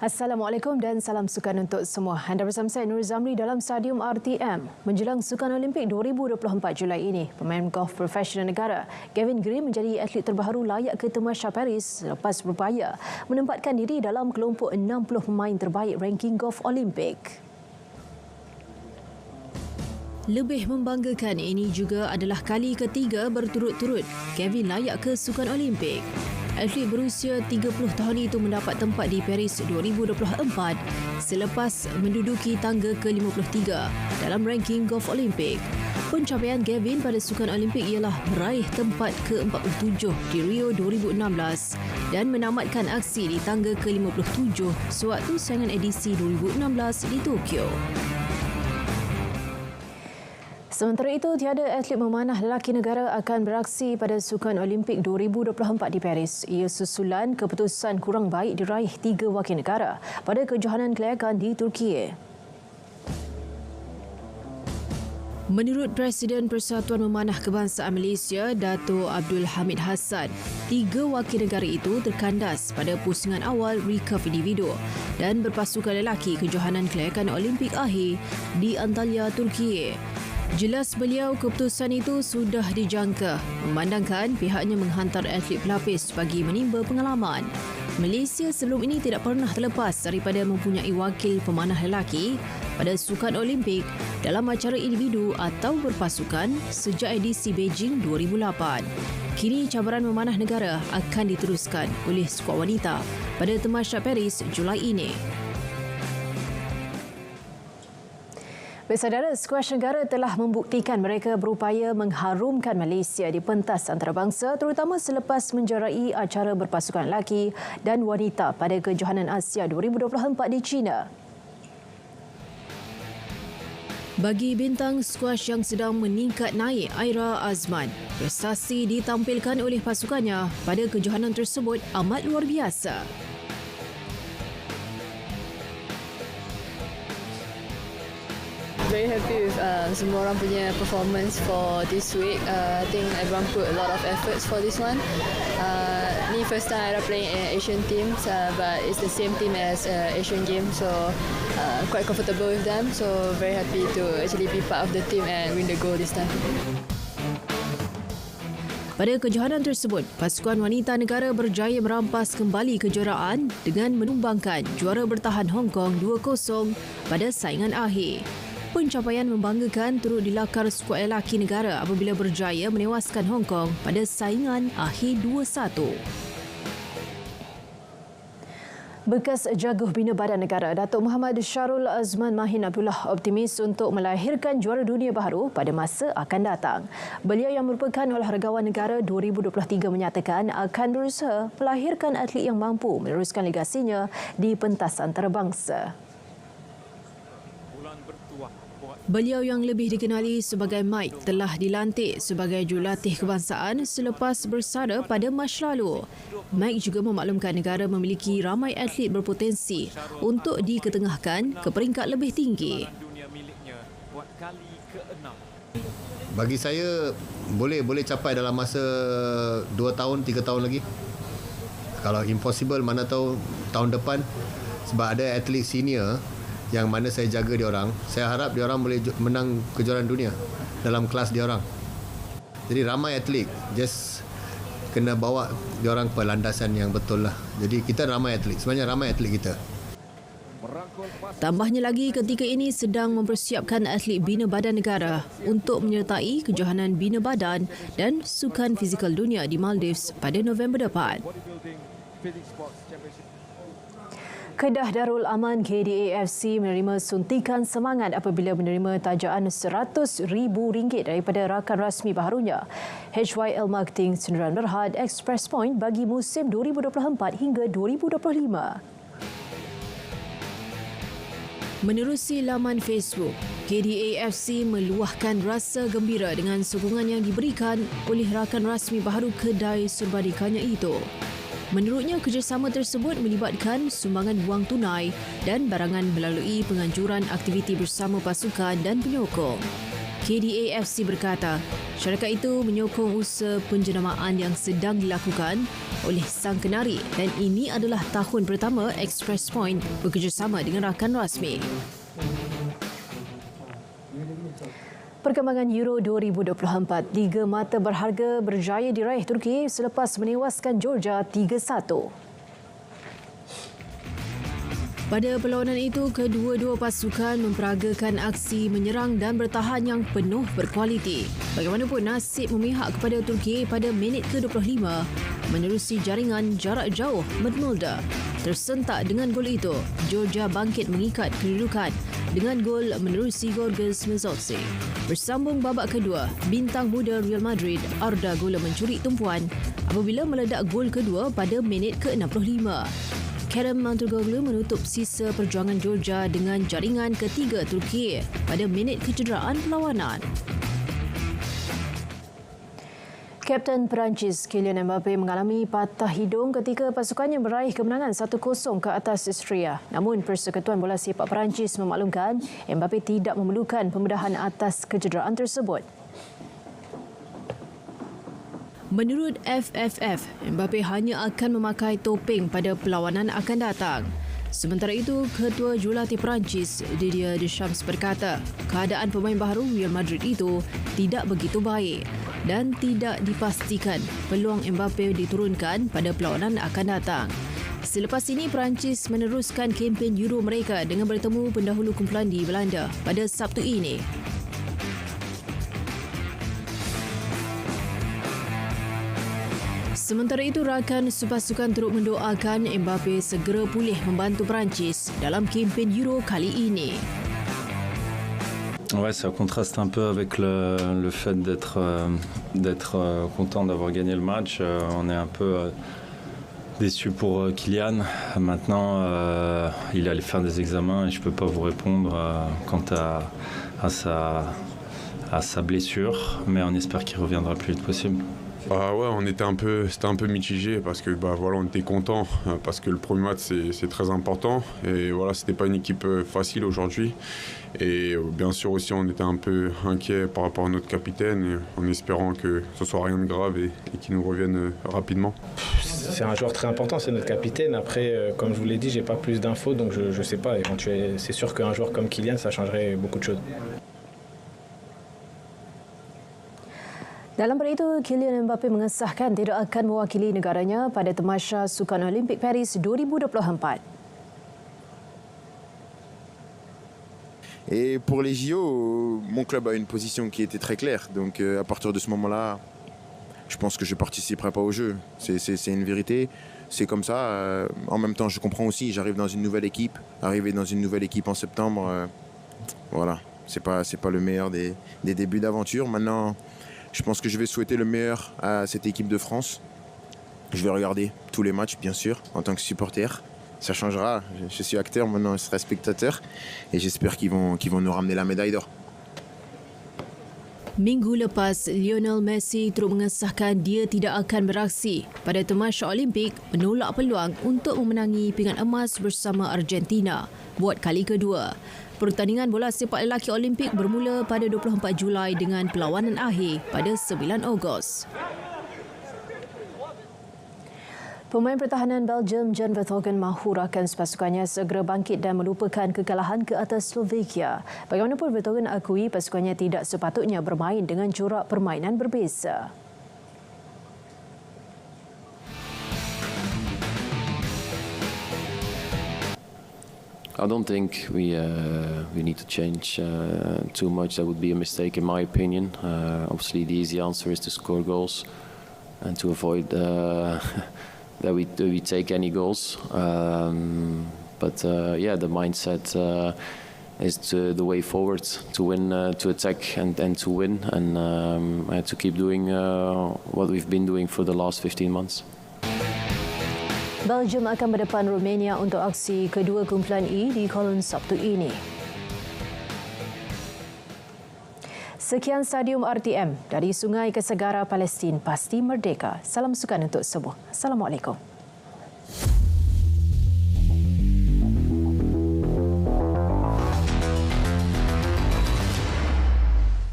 Assalamualaikum dan salam sukan untuk semua. Anda bersama saya Nur Zamri dalam Stadium RTM. Menjelang Sukan Olimpik 2024 Julai ini, pemain golf profesional negara Gavin Green menjadi atlet terbaru layak ke Tamasya Paris selepas berupaya menempatkan diri dalam kelompok 60 pemain terbaik ranking golf Olimpik. Lebih membanggakan, ini juga adalah kali ketiga berturut-turut Gavin layak ke Sukan Olimpik. Atlet berusia 30 tahun itu mendapat tempat di Paris 2024 selepas menduduki tangga ke-53 dalam ranking golf Olimpik. Pencapaian Gavin pada Sukan Olimpik ialah meraih tempat ke-47 di Rio 2016 dan menamatkan aksi di tangga ke-57 sewaktu saingan edisi 2016 di Tokyo. Sementara itu, tiada atlet memanah lelaki negara akan beraksi pada Sukan Olimpik 2024 di Paris. Ia susulan keputusan kurang baik diraih 3 wakil negara pada kejohanan kelayakan di Turki. Menurut Presiden Persatuan Memanah Kebangsaan Malaysia, Dato' Abdul Hamid Hassan, 3 wakil negara itu terkandas pada pusingan awal recurve individu dan berpasukan lelaki kejohanan kelayakan Olimpik akhir di Antalya, Turki. Jelas beliau keputusan itu sudah dijangka memandangkan pihaknya menghantar atlet pelapis bagi menimba pengalaman. Malaysia sebelum ini tidak pernah terlepas daripada mempunyai wakil pemanah lelaki pada Sukan Olimpik dalam acara individu atau berpasukan sejak edisi Beijing 2008. Kini cabaran memanah negara akan diteruskan oleh skuad wanita pada Tamasya Paris Julai ini. Saudara, skuash negara telah membuktikan mereka berupaya mengharumkan Malaysia di pentas antarabangsa terutama selepas menjerai acara berpasukan lelaki dan wanita pada kejohanan Asia 2024 di China. Bagi bintang skuash yang sedang meningkat naik, Aira Azman, prestasi ditampilkan oleh pasukannya pada kejohanan tersebut amat luar biasa. Very happy with semua orang punya performance for this week. I think everyone put a lot of efforts for this one. Ni first time I playing Asian teams, but it's the same team as Asian Games, so quite comfortable with them. So very happy to actually be part of the team and win the gold this time. Pada kejohanan tersebut, pasukan wanita negara berjaya merampas kembali kejuaraan dengan menumbangkan juara bertahan Hong Kong 2-0 pada saingan akhir. Pencapaian membanggakan turut dilakar skuad lelaki negara apabila berjaya menewaskan Hong Kong pada saingan akhir 2-1. Bekas Jaguh Bina Badan Negara Datuk Muhammad Syarul Azman Mahin Abdullah optimis untuk melahirkan juara dunia baru pada masa akan datang. Beliau yang merupakan olahragawan negara 2023 menyatakan akan berusaha melahirkan atlet yang mampu meneruskan legasinya di pentas antarabangsa. Beliau yang lebih dikenali sebagai Mike telah dilantik sebagai jurulatih kebangsaan selepas bersara pada Mac lalu. Mike juga memaklumkan negara memiliki ramai atlet berpotensi untuk diketengahkan ke peringkat lebih tinggi. Bagi saya boleh capai dalam masa 2 tahun, 3 tahun lagi. Kalau impossible, mana tahu tahun depan, sebab ada atlet senior yang mana saya jaga diorang. Saya harap diorang boleh menang kejuaraan dunia dalam kelas diorang. Jadi ramai atlet, just kena bawa diorang ke landasan yang betul lah. Jadi kita ramai atlet, sebenarnya ramai atlet kita. Tambahnya lagi, ketika ini sedang mempersiapkan atlet Bina Badan Negara untuk menyertai kejohanan Bina Badan dan Sukan Fizikal Dunia di Maldives pada November depan. Kedah Darul Aman KDAFC menerima suntikan semangat apabila menerima tajaan RM100,000 daripada rakan rasmi baharunya HYL Marketing Sundaram Berhad Express Point bagi musim 2024 hingga 2025. Menerusi laman Facebook, KDAFC meluahkan rasa gembira dengan sokongan yang diberikan oleh rakan rasmi baharu kedai serbadikannya itu. Menurutnya, kerjasama tersebut melibatkan sumbangan wang tunai dan barangan melalui penganjuran aktiviti bersama pasukan dan penyokong. KDAFC berkata, syarikat itu menyokong usaha penjenamaan yang sedang dilakukan oleh sang kenari dan ini adalah tahun pertama Express Point bekerjasama dengan rakan rasmi. Perkembangan Euro 2024, 3 mata berharga berjaya diraih Turki selepas menewaskan Georgia 3-1. Pada perlawanan itu, kedua-dua pasukan memperagakan aksi menyerang dan bertahan yang penuh berkualiti. Bagaimanapun, nasib memihak kepada Turki pada minit ke-25 menerusi jaringan jarak jauh Medmulda. Tersentak dengan gol itu, Georgia bangkit mengikat kedudukan dengan gol menerusi Gorgos Mezotsi. Bersambung babak kedua, bintang muda Real Madrid Arda Güler mencuri tumpuan apabila meledak gol kedua pada minit ke-65. Kerem Aktürkoğlu menutup sisa perjuangan Georgia dengan jaringan ketiga Turki pada minit kecederaan perlawanan. Kapten Perancis Kylian Mbappe mengalami patah hidung ketika pasukannya meraih kemenangan 1-0 ke atas Austria. Namun Persekutuan Bola Sepak Perancis memaklumkan Mbappe tidak memerlukan pembedahan atas kecederaan tersebut. Menurut FFF, Mbappe hanya akan memakai topeng pada perlawanan akan datang. Sementara itu, Ketua Jurulatih Perancis Didier Deschamps berkata, keadaan pemain baharu Real Madrid itu tidak begitu baik dan tidak dipastikan peluang Mbappe diturunkan pada perlawanan akan datang. Selepas ini, Perancis meneruskan kempen Euro mereka dengan bertemu pendahulu kumpulan di Belanda pada Sabtu ini. Sementara itu, rakan sepasukan turut mendoakan Mbappe segera pulih membantu Perancis dalam kempen Euro kali ini. Ouais, ça contraste un peu avec le fait d'être content d'avoir gagné le match. On est un peu déçu pour Kylian. Maintenant, il allait faire des examens et je ne peux pas vous répondre quant à sa blessure, mais on espère qu'il reviendra le plus vite possible. Ouais, c'était un peu mitigé parce que voilà, on était content parce que le premier match c'est très important et voilà, c'était pas une équipe facile aujourd'hui et bien sûr aussi on était un peu inquiet par rapport à notre capitaine en espérant que ce soit rien de grave et qu'il nous revienne rapidement. C'est un joueur très important, c'est notre capitaine. Après, comme je vous l'ai dit, j'ai pas plus d'infos donc je sais pas. C'est sûr qu'un joueur comme Kylian, ça changerait beaucoup de choses. Dalam pada itu, Kylian Mbappe mengesahkan tidak akan mewakili negaranya pada Tamasya Sukan Olimpik Paris 2024. Et pour les JO, mon club a une position qui était très claire. Donc à partir de ce moment-là, je pense que je ne participerai pas au jeu. C'est une vérité. C'est comme ça. En même temps, je comprends aussi, j'arrive dans une nouvelle équipe. Arriver dans une nouvelle équipe en septembre, voilà, c'est pas le meilleur des débuts d'aventure. Maintenant, je pense que je vais souhaiter le meilleur à cette équipe de France. Je vais regarder tous les matchs, bien sûr, en tant que supporter. Ça changera. Je suis acteur, maintenant je serai spectateur. Et j'espère qu'ils vont nous ramener la médaille d'or. Minggu lepas, Lionel Messi turut mengesahkan dia tidak akan beraksi pada Tamasya Olimpik menolak peluang untuk memenangi pingat emas bersama Argentina buat kali kedua. Pertandingan bola sepak lelaki Olimpik bermula pada 24 Julai dengan perlawanan akhir pada 9 Ogos. Pemain pertahanan Belgium Jan Vertonghen mahu rakan sepasukannya segera bangkit dan melupakan kekalahan ke atas Slovakia. Bagaimanapun, Vertonghen akui pasukannya tidak sepatutnya bermain dengan corak permainan berbeza. I don't think we need to change too much. That would be a mistake in my opinion. Obviously, the easy answer is to score goals and to avoid that we take any goals. But the mindset is the way forward to win, to attack and to win, and to keep doing what we've been doing for the last 15 months. Belgium akan berdepan Romania untuk aksi kedua kumpulan E di Cologne Sabtu ini. Sekian Stadium RTM dari Sungai ke Segara Palestin, pasti merdeka. Salam sukan untuk semua. Assalamualaikum.